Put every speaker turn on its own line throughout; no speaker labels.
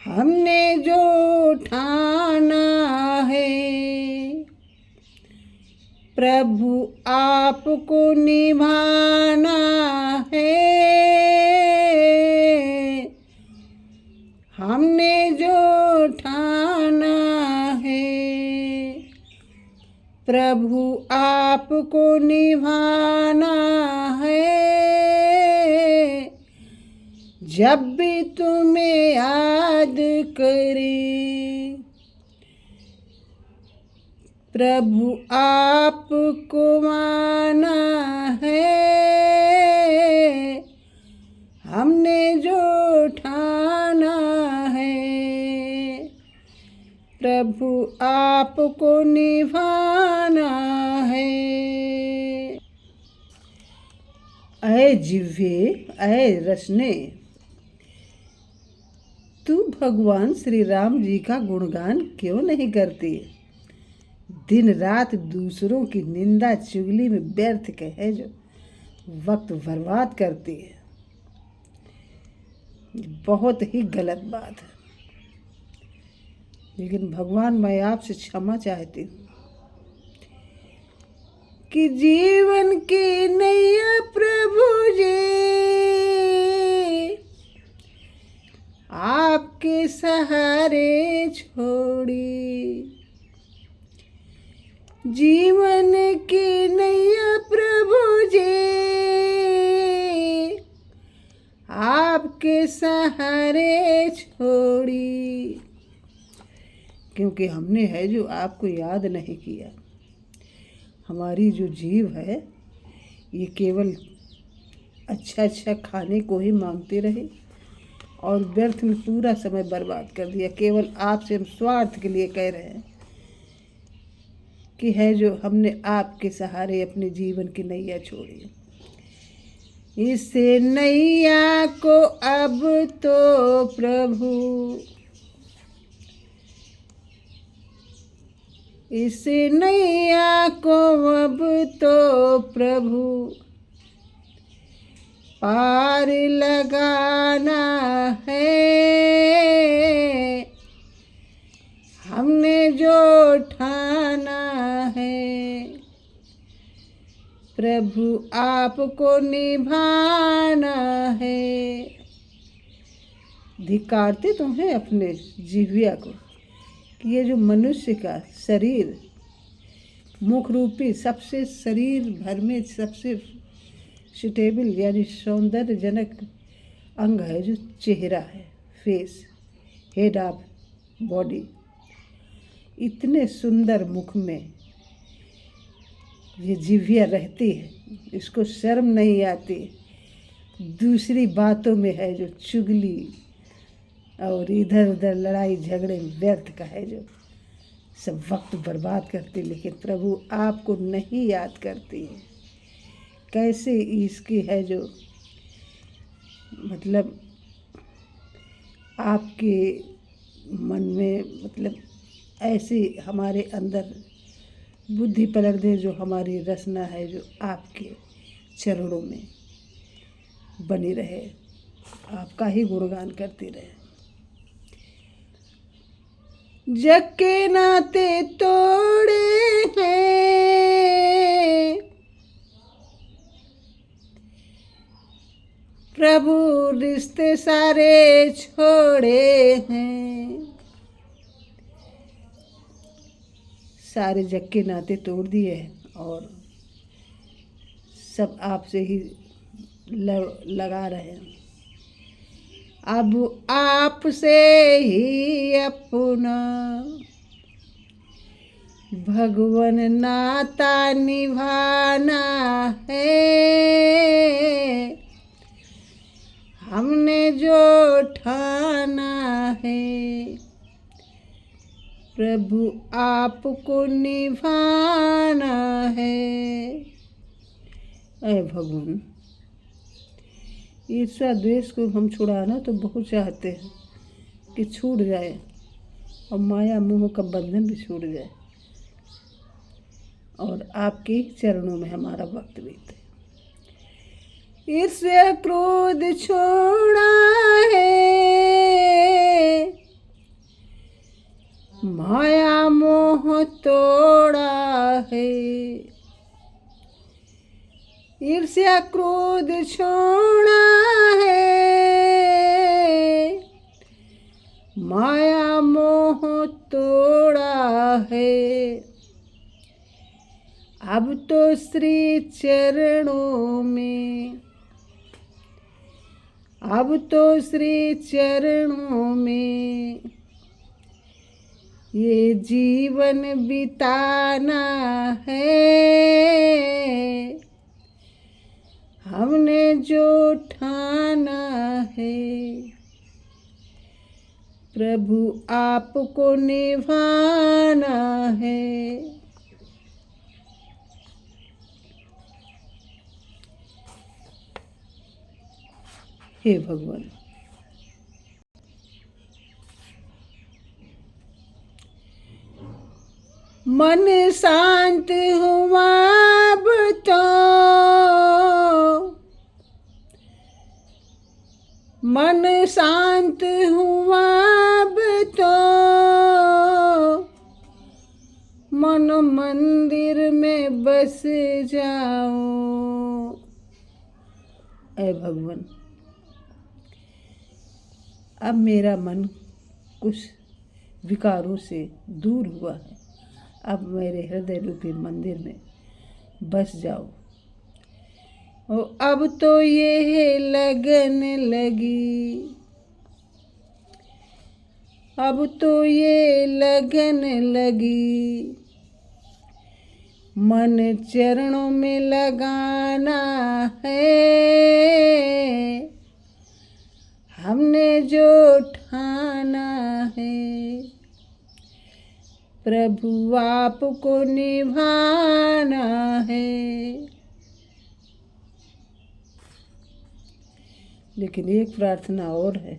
हमने जो ठाना है प्रभु आपको निभाना है। हमने जो ठाना है प्रभु आपको निभाना है। जब भी तुम्हें याद करें प्रभु आपको माना है। हमने जो ठाना है प्रभु आपको निभाना है। ऐ जिह्वे ऐ रसने, तू भगवान श्री राम जी का गुणगान क्यों नहीं करती? दिन रात दूसरों की निंदा चुगली में व्यर्थ कहे जो वक्त बर्बाद करती है। बहुत ही गलत बात है। लेकिन भगवान मैं आपसे क्षमा चाहती हूँ कि जीवन की नैया प्रभु जी आपके सहारे छोड़ी। जीवन की नैया प्रभु जी आपके सहारे छोड़ी। क्योंकि हमने है जो आपको याद नहीं किया। हमारी जो जीव है ये केवल अच्छा अच्छा खाने को ही मांगते रहे और व्यर्थ में पूरा समय बर्बाद कर दिया। केवल आपसे हम स्वार्थ के लिए कह रहे हैं कि है जो हमने आपके सहारे अपने जीवन की नैया छोड़ी। इस नैया को अब तो प्रभु, इस नैया को अब तो प्रभु पार लगाना है। हमने जो ठाना है प्रभु आपको निभाना है। धिक्कारते तो हैं अपने जिह्वा को कि ये जो मनुष्य का शरीर मुख रूपी सबसे शरीर भर में सबसे सुटेबल यानी सौंदर्यजनक अंग है जो चेहरा है, फेस, हेड ऑफ बॉडी। इतने सुंदर मुख में ये जिह्वा रहती है, इसको शर्म नहीं आती। दूसरी बातों में है जो चुगली और इधर उधर लड़ाई झगड़े व्यर्थ का है जो सब वक्त बर्बाद करती। लेकिन प्रभु आपको नहीं याद करती है। कैसे इसकी है जो मतलब आपके मन में मतलब ऐसी हमारे अंदर बुद्धि पलट दे जो हमारी रचना है जो आपके चरणों में बनी रहे, आपका ही गुणगान करती रहे। जग के नाते तोड़े हैं प्रभु, रिश्ते सारे छोड़े हैं। सारे जग के नाते तोड़ दिए और सब आपसे ही लगा रहे हैं। अब आपसे ही अपना भगवन नाता निभाना है। हमने जो ठाना है प्रभु आपको निभाना है। ऐ भगवान, ईर्ष्या द्वेष को हम छुड़ाना तो बहुत चाहते हैं कि छूट जाए और माया मोह का बंधन भी छूट जाए और आपके चरणों में हमारा वक्त बीते। ईर्ष्या क्रोध छोड़ा है माया मोह तोड़ा है, ईर्ष्या क्रोध छोड़ा है, माया मोह तोड़ा है। अब तो श्री चरणों में, अब तो श्री चरणों में ये जीवन बिताना है। हमने जो ठाना है प्रभु आपको निभाना है। हे भगवान, मन शांत हुआ अब तो, मन शांत हुआ अब तो, मन मंदिर में बस जाओ। ऐ भगवान, अब मेरा मन कुछ विकारों से दूर हुआ है। अब मेरे हृदय रूपी मंदिर में बस जाओ। और अब तो ये लगन लगी, अब तो ये लगन लगी, मन चरणों में लगाना है। हमने जो ठाना है प्रभु आपको निभाना है। लेकिन एक प्रार्थना और है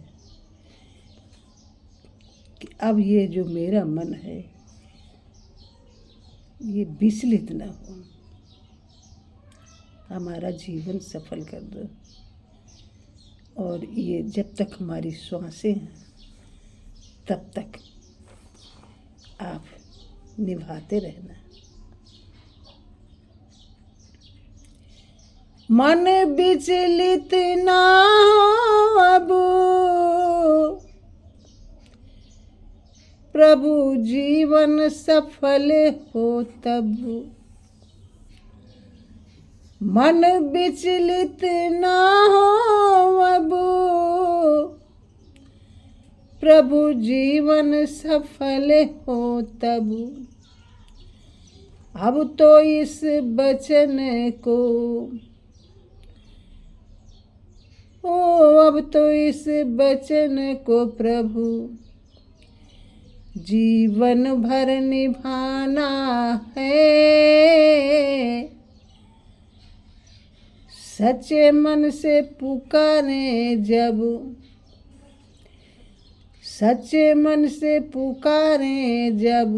कि अब ये जो मेरा मन है ये विचलित न हो, हमारा जीवन सफल कर दो। और ये जब तक हमारी श्वासें हैं तब तक आप निभाते रहना। मन विचलित ना हो अब, प्रभु जीवन सफल हो तब। मन विचलित ना हो अब, प्रभु जीवन सफल हो तब। अब तो इस वचन को, अब तो इस वचन को प्रभु जीवन भर निभाना है। सच्चे मन से पुकारे जब, सच्चे मन से पुकारे जब,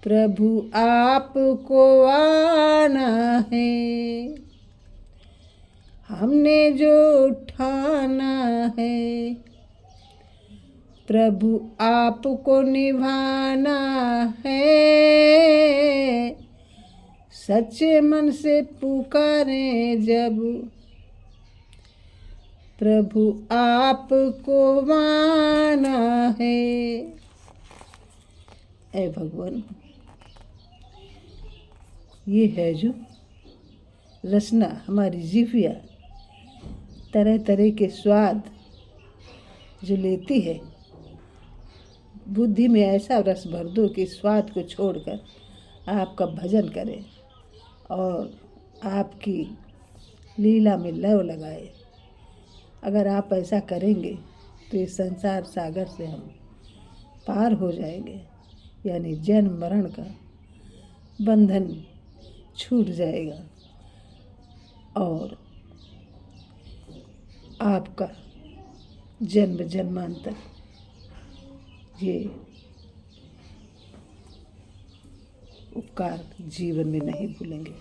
प्रभु आपको आना है। हमने जो ठाना है प्रभु आपको निभाना है। सच्चे मन से पुकारे जब, प्रभु आपको माना है। ऐ भगवान, ये है जो रचना हमारी जिह्वा तरह तरह के स्वाद जो लेती है, बुद्धि में ऐसा रस भर दो कि स्वाद को छोड़कर आपका भजन करे और आपकी लीला में लव लगाए। अगर आप ऐसा करेंगे तो इस संसार सागर से हम पार हो जाएंगे, यानी जन्म मरण का बंधन छूट जाएगा और आपका जन्म जन्मांतर ये उपकार जीवन में नहीं भूलेंगे।